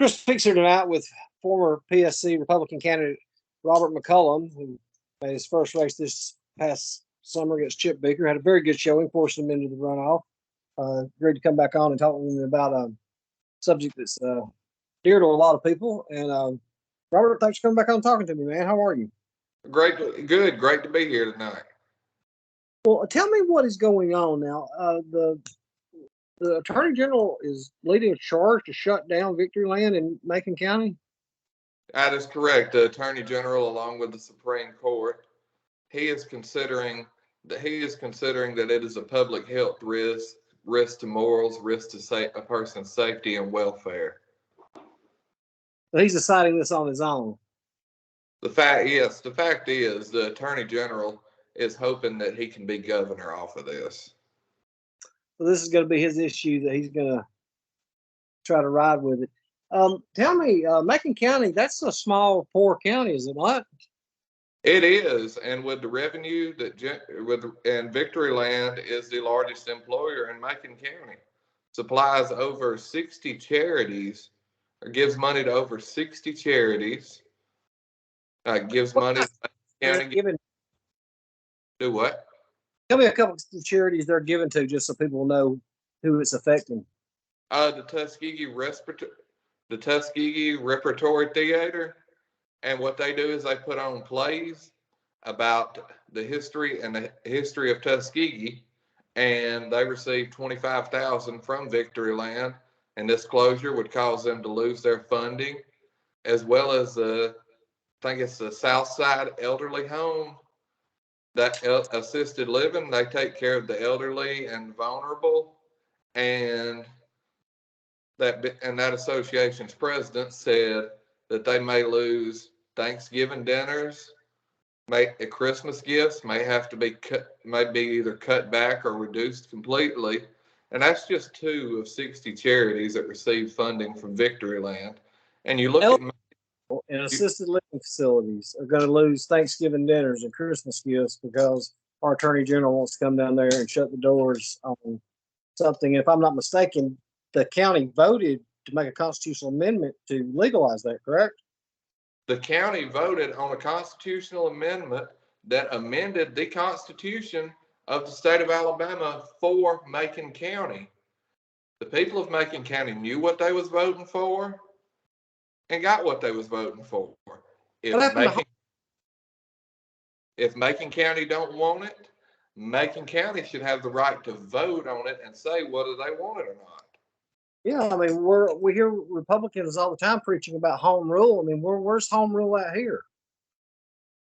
Chris Speaks here tonight with former PSC Republican candidate Robert McCollum, who made his first race this past summer against Chip Beaker. Had a very good showing, forced him into the runoff. Agreed to come back on and talk with me about a subject that's dear to a lot of people. And Robert, thanks for coming back on talking to me, man. How are you? Great to be here tonight. Well, tell me what is going on now. The Attorney General is leading a charge to shut down Victoryland in Macon County. That is correct. The Attorney General, along with the Supreme Court, he is considering that it is a public health risk to morals, risk to a person's safety and welfare. But he's deciding this on his own. The fact is, the Attorney General is hoping that he can be governor off of this. So this is going to be his issue that he's going to try to ride with it. Tell me, Macon County, that's a small, poor county, is it not? It is, and with the revenue and Victoryland is the largest employer in Macon County, supplies over 60 charities, or gives money to over 60 charities. Gives money to Macon County. Do what? Tell me a couple of charities they're given to, just so people know who it's affecting. The Tuskegee Repertory Theater, and what they do is they put on plays about the history of Tuskegee, and they receive $25,000 from Victoryland, and this closure would cause them to lose their funding, as well as I think it's the Southside Elderly Home. That assisted living, they take care of the elderly and vulnerable, and that association's president said that they may lose Thanksgiving dinners, Christmas gifts may have to be either cut back or reduced completely, and that's just 2 of 60 charities that receive funding from Victoryland. And you look at and assisted living facilities are going to lose Thanksgiving dinners and Christmas gifts because our Attorney General wants to come down there and shut the doors on something. If I'm not mistaken, the county voted to make a constitutional amendment to legalize that, correct? The county voted on a constitutional amendment that amended the Constitution of the state of Alabama for Macon County. The people of Macon County knew what they was voting for and got what they was voting for. If Macon County don't want it, Macon County should have the right to vote on it and say whether they want it or not. Yeah, I mean, we hear Republicans all the time preaching about home rule. I mean, where's home rule at here?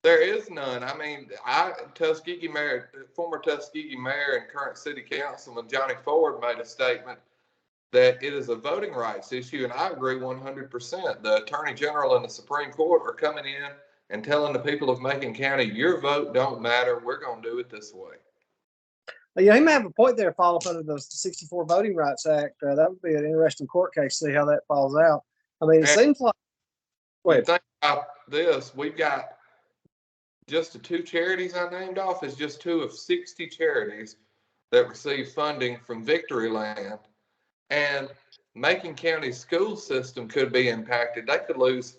There is none. I mean, former Tuskegee mayor and current city councilman Johnny Ford made a statement that it is a voting rights issue, and I agree 100%. The Attorney General and the Supreme Court are coming in and telling the people of Macon County, your vote don't matter. We're going to do it this way. Yeah, he may have a point there, fall up under the 64 Voting Rights Act. That would be an interesting court case, see how that falls out. I mean, it seems like... Think about this. We've got just the 2 charities I named off is just 2 of 60 charities that receive funding from Victoryland. And Macon County school system could be impacted. They could lose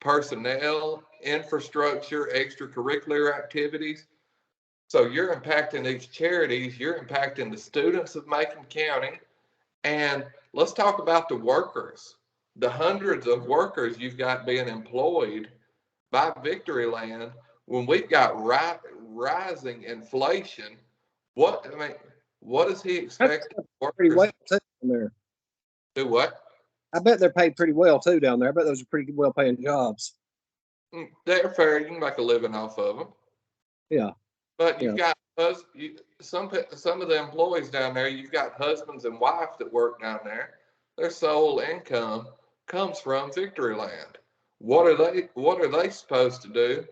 personnel, infrastructure, extracurricular activities. So you're impacting these charities, you're impacting the students of Macon County. And let's talk about the workers, the hundreds of workers you've got being employed by Victoryland. When we've got rising inflation, what does he expect? Pretty well too down there. Do what? I bet they're paid pretty well too down there. I bet those are pretty well paying jobs. They're fair. You can make a living off of them. Yeah. But you've got some of the employees down there. You've got husbands and wives that work down there. Their sole income comes from Victoryland. What are they supposed to do?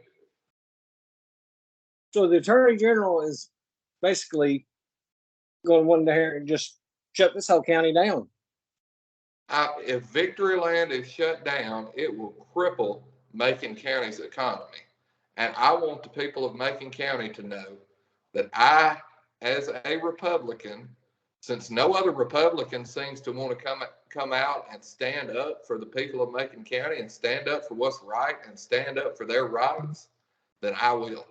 So the Attorney General is basically going one there and just shut this whole county down. If Victoryland is shut down, it will cripple Macon County's economy. And I want the people of Macon County to know that I, as a Republican, since no other Republican seems to want to come out and stand up for the people of Macon County and stand up for what's right and stand up for their rights, then I will.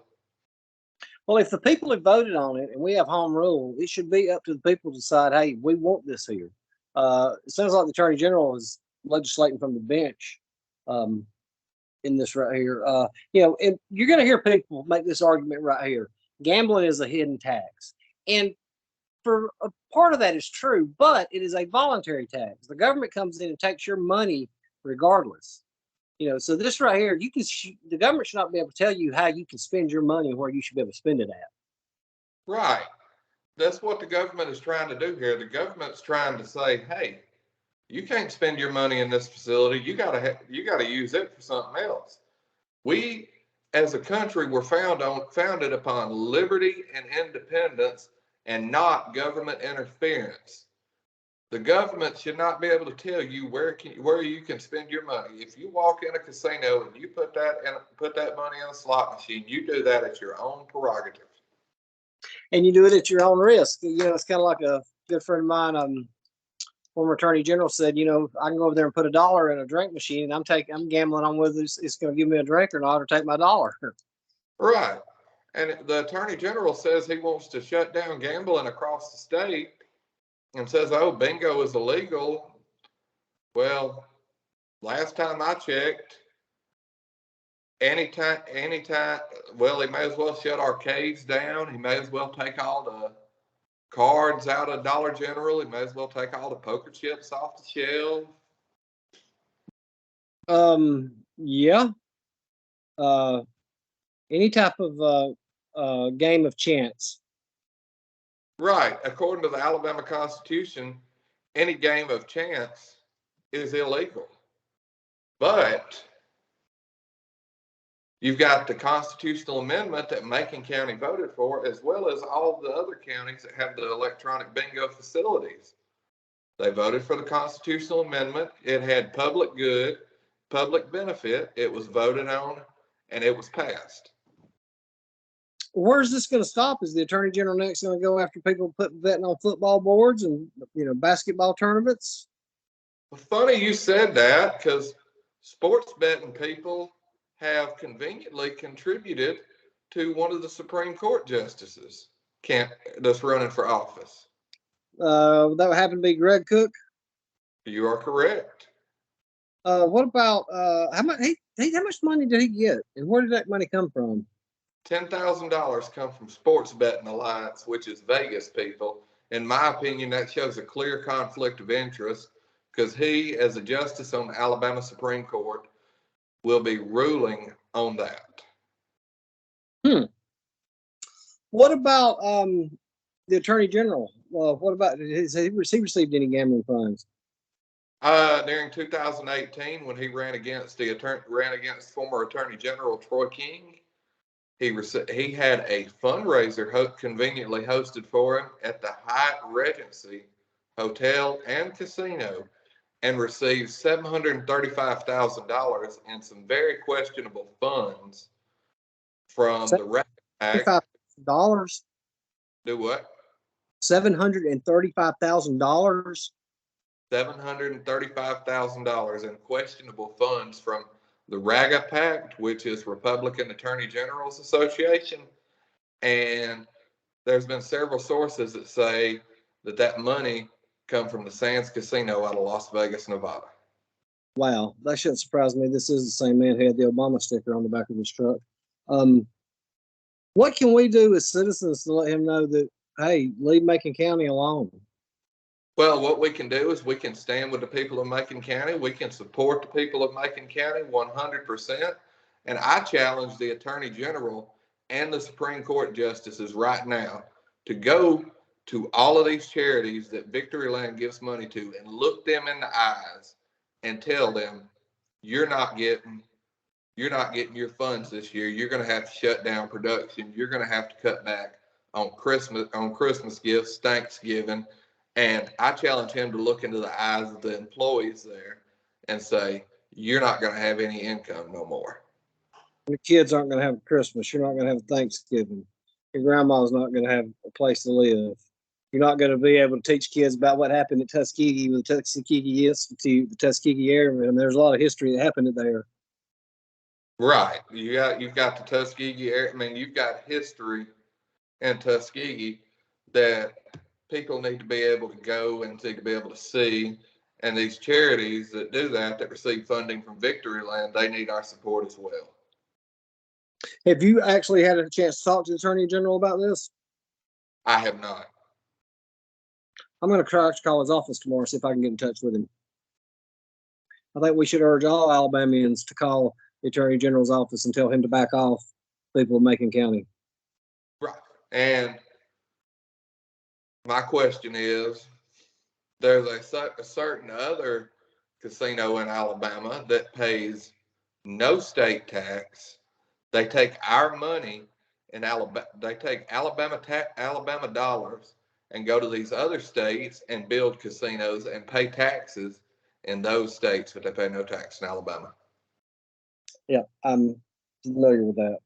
Well, if the people have voted on it and we have home rule, it should be up to the people to decide, hey, we want this here. It sounds like the Attorney General is legislating from the bench in this right here. And you're going to hear people make this argument right here. Gambling is a hidden tax. And for a part of that is true, but it is a voluntary tax. The government comes in and takes your money regardless. So this right here, the government should not be able to tell you how you can spend your money and where you should be able to spend it at. Right. That's what the government is trying to do here. The government's trying to say, hey, you can't spend your money in this facility. You gotta use it for something else. We, as a country, were founded upon liberty and independence and not government interference. The government should not be able to tell you where you can spend your money. If you walk in a casino and you put that money in a slot machine, you do that at your own prerogative. And you do it at your own risk. It's kind of like a good friend of mine, former Attorney General, said, I can go over there and put $1 in a drink machine, and I'm gambling on whether it's going to give me a drink or not, or take my $1. Right. And the Attorney General says he wants to shut down gambling across the state and says, oh, bingo is illegal. Well, last time I checked, anytime, well, he may as well shut arcades down. He may as well take all the cards out of Dollar General. He may as well take all the poker chips off the shelf. Yeah. Any type of game of chance. Right. According to the Alabama Constitution, any game of chance is illegal. But you've got the constitutional amendment that Macon County voted for, as well as all the other counties that have the electronic bingo facilities. They voted for the constitutional amendment. It had public good, public benefit. It was voted on, and it was passed. Where's this going to stop? Is the Attorney General next going to go after people betting on football boards and basketball tournaments? Well, funny you said that, because sports betting people have conveniently contributed to one of the Supreme Court justices that's running for office. That would happen to be Greg Cook. You are correct. What about how much? How much money did he get, and where did that money come from? $10,000 come from Sports Betting Alliance, which is Vegas people. In my opinion, that shows a clear conflict of interest, because he, as a justice on the Alabama Supreme Court, will be ruling on that. What about the Attorney General? What about has he received any gambling fines? During 2018, when he ran against former Attorney General Troy King, he had a fundraiser conveniently hosted for him at the Hyatt Regency Hotel and Casino, and received $735,000 in some very questionable funds from the Rack Act. $35,000? Do what? $735,000? $735,000 in questionable funds from the RAGA Pact, which is Republican Attorney Generals Association. And there's been several sources that say that money come from the Sands Casino out of Las Vegas, Nevada. Wow, that shouldn't surprise me. This is the same man who had the Obama sticker on the back of his truck. What can we do as citizens to let him know that, hey, leave Macon County alone? Well, what we can do is we can stand with the people of Macon County. We can support the people of Macon County 100%. And I challenge the Attorney General and the Supreme Court justices right now to go to all of these charities that victoryland gives money to and look them in the eyes and tell them, you're not getting your funds this year. You're going to have to shut down production. You're going to have to cut back on Christmas gifts, Thanksgiving. And I challenge him to look into the eyes of the employees there and say, you're not going to have any income no more. Your kids aren't going to have Christmas. You're not going to have Thanksgiving. Your grandma's not going to have a place to live. You're not going to be able to teach kids about what happened at Tuskegee with the Tuskegee Institute, the Tuskegee Airmen. There's a lot of history that happened there. Right. You've got the Tuskegee Air. I mean, you've got history in Tuskegee that people need to be able to go and need to be able to see. And these charities that do that receive funding from Victoryland, they need our support as well. Have you actually had a chance to talk to the Attorney General about this? I have not. I'm going to try to call his office tomorrow, see if I can get in touch with him. I think we should urge all Alabamians to call the Attorney General's office and tell him to back off people of Macon County. Right. And my question is, there's a certain other casino in Alabama that pays no state tax. They take our money in Alabama. They take Alabama dollars and go to these other states and build casinos and pay taxes in those states, but they pay no tax in Alabama. Yeah, I'm familiar with that.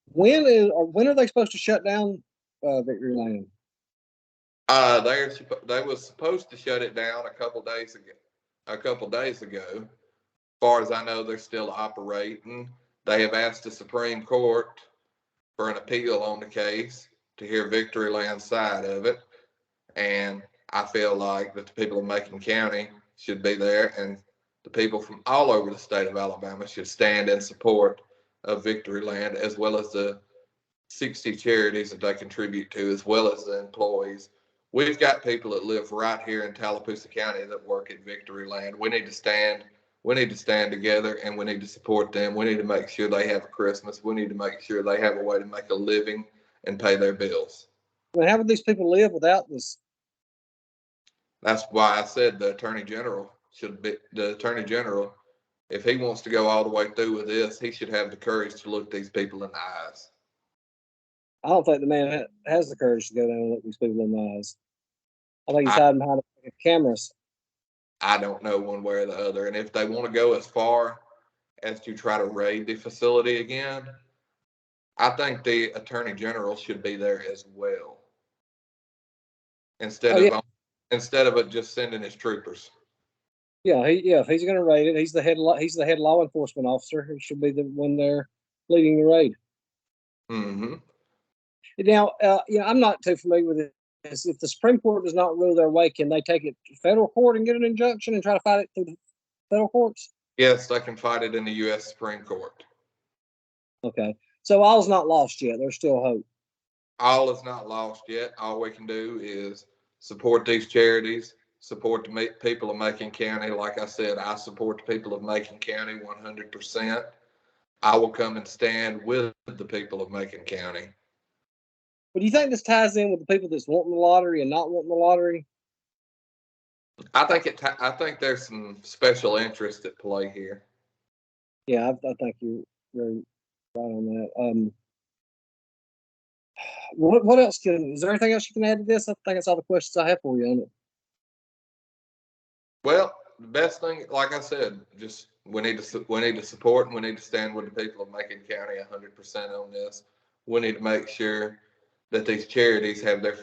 When are they supposed to shut down Victoryland? They was supposed to shut it down a couple days ago. As far as I know, they're still operating. They have asked the Supreme Court for an appeal on the case to hear Victoryland's side of it. And I feel like that the people of Macon County should be there, and the people from all over the state of Alabama should stand in support of Victoryland, as well as the 60 charities that they contribute to, as well as the employees. We've got people that live right here in Tallapoosa County that work at Victoryland. We need to stand together, and we need to support them. We need to make sure they have a Christmas. We need to make sure they have a way to make a living and pay their bills. Well, how would these people live without this? That's why I said the Attorney General, if he wants to go all the way through with this, he should have the courage to look these people in the eyes. I don't think the man has the courage to go down and look these people in the eyes. I think he's hiding behind cameras. I don't know one way or the other. And if they want to go as far as to try to raid the facility again, I think the Attorney General should be there as well. Instead of it just sending his troopers. Yeah, if he's going to raid it, he's the head law enforcement officer. He should be the one there leading the raid. Mm-hmm. Now, I'm not too familiar with this. If the Supreme Court does not rule their way, can they take it to federal court and get an injunction and try to fight it through the federal courts? Yes, they can fight it in the U.S. Supreme Court. Okay, so all's not lost yet. There's still hope. All is not lost yet. All we can do is support these charities, support the people of Macon County. Like I said, I support the people of Macon County 100%. I will come and stand with the people of Macon County. But do you think this ties in with the people that's wanting the lottery and not wanting the lottery? I think there's some special interest at play here. Yeah, I think you're very right on that. What else is there anything else you can add to this? I think that's all the questions I have for you on it. Well, the best thing, like I said, just we need to support, and we need to stand with the people of Macon County 100% on this. We need to make sure that these charities have their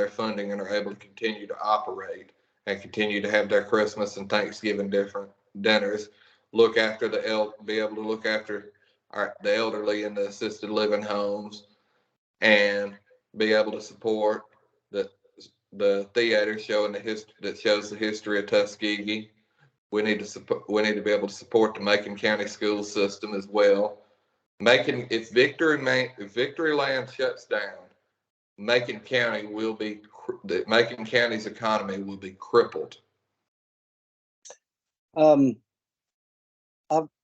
funding and are able to continue to operate and continue to have their Christmas and Thanksgiving different dinners. Be able to look after the elderly in the assisted living homes, and be able to support the theater showing that shows the history of Tuskegee. We need to be able to support the Macon County school system as well. If Victoryland shuts down, Macon County's economy will be crippled. I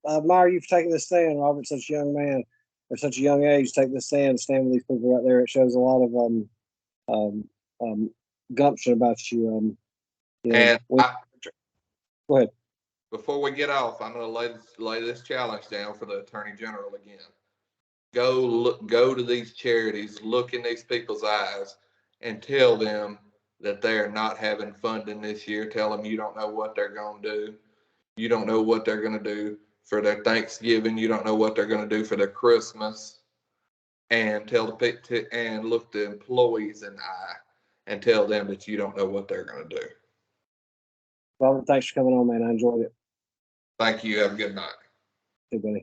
admire you for taking this stand, Robert. Such a young man, at such a young age, take this stand with these people right there. It shows a lot of gumption about you. Go ahead. Before we get off, I'm going to lay this challenge down for the Attorney General again. Go to these charities, look in these people's eyes, and tell them that they're not having funding this year. Tell them you don't know what they're going to do. You don't know what they're going to do for their Thanksgiving. You don't know what they're going to do for their Christmas. and and look the employees in the eye and tell them that you don't know what they're going to do. Robert, thanks for coming on, man. I enjoyed it. Thank you. Have a good night. Hey, buddy.